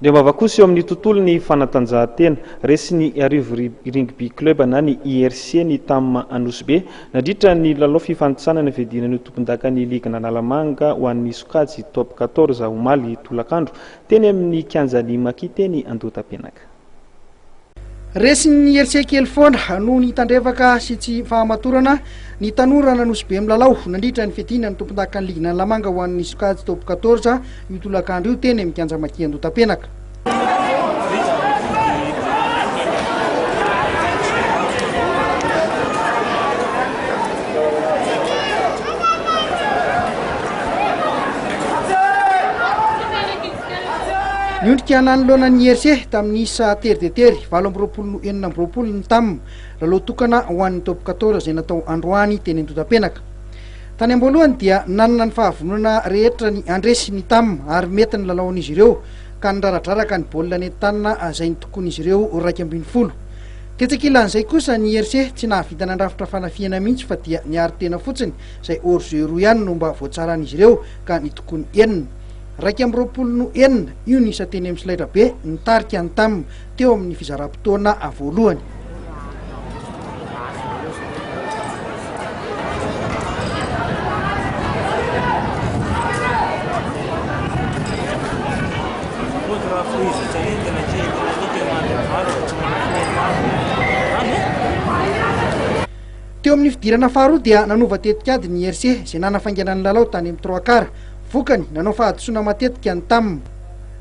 Dia mavakosa eo amin'ny tontolo ny fanatanjahantena Resin'Iarivo Rugby Club na ny IRC ny TAM Anosibe nandritra ny lalao fifanintsanana fiadiana ny tompondakan'ny ligin'Analamanga hoan'ny sokajy top 14 omaly tolakandro teny amin'ny kianjan'ny makiteny Andotapenaka. Resin'Iarivo kely foana no nitandrevaka sy tsy fahamatorana ny tanora Anosibe milalao nandritra ny fiadiana ny tompondakan'ny ligin'Analamanga hoan'ny sokajy top 14 io tolakandro io teny amin'ny kianja makiteny Andotapenaka. Niondrika nanoloanan'ny IRC tamin'ny isa tery de tery 7-4 ny TAM lalao tokana hoan'ny top 14 izay natao androany teny Andotapenaka. Tany am-boalohany dia nanana ny fahavonona rehetra ny andresy ny TAM ary mety ny lalaon'izy ireo ka niraradraraka ny baolina nentanana izay ny tokon'izy ireo 2-20. Tetsakilan'izay kosa ny IRC tsy nahavita nandrafitra fanafiana mihitsy fa dia niary tena fotsiny izay hors-jeu ihany no mba voatsaran'izy ireo ka ny tokony 2-20 io ny isa teny amin'ny solaitra be nitarika ny TAM teo amin'ny fizaram-potoana voalohany. Teo amin'ny fidirana faharoa dia nanova tetikady ny IRC izay nanafainganany lalao tany amin'ny 3 quart. Vokany nanao fahadisoana matetika ny TAM.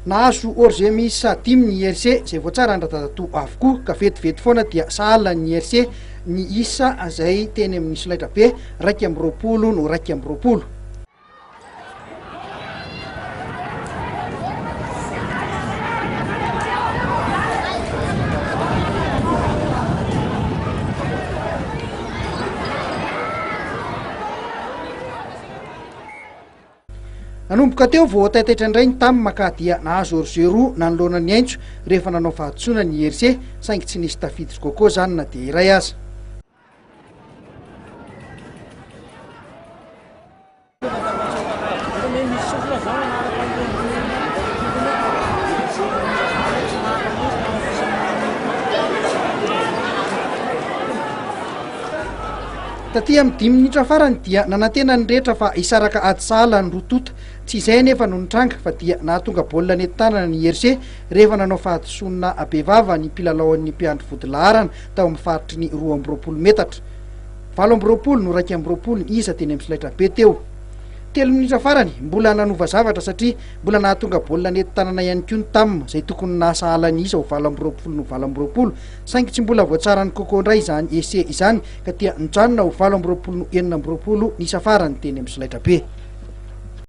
Nahazo hors-jeu miisa 5 ny IRC izay voatsara andradadato avokoa ka vetivety foana dia sahala ny IRC ny isa izay teny amin'ny solaitra be 2-20 no 2-20. Nanomboka teo vao taitaitra indray ny TAM maka dia nahazo hors-jeu 2 nanoloana ny aintso rehefa nanao fahadisoana ny IRC saingy tsy nisy tafiditra kokoa zany na dia iray aza. Taty amin'ny 10 minitra farany dia nanantena ny rehetra fa isaraka ady sahala ny rotota. Tsy izay nefa no nitranga fa dia nahatonga baolina nentanana ny IRC rehefa nanao fahadisoana abevava ny mpilalao ny mpiandry vodilaharana tao amin'ny faritry ny 20 metatra. 7-20 no 2-20 isa teny amin'ny solaitra be teo. 3 minitra farany mbola nanova zavatra satria mbola nahatonga baolina nentanana ihany koa ny TAM izay tokony nasahala ny isa ho 7-20 no 7-20 saingy tsy mbola voatsara ny kokoa indray izany ese izany ka dia nijanona ho 7-20 no 2-20 ny isa farany teny amin'ny solaitra be.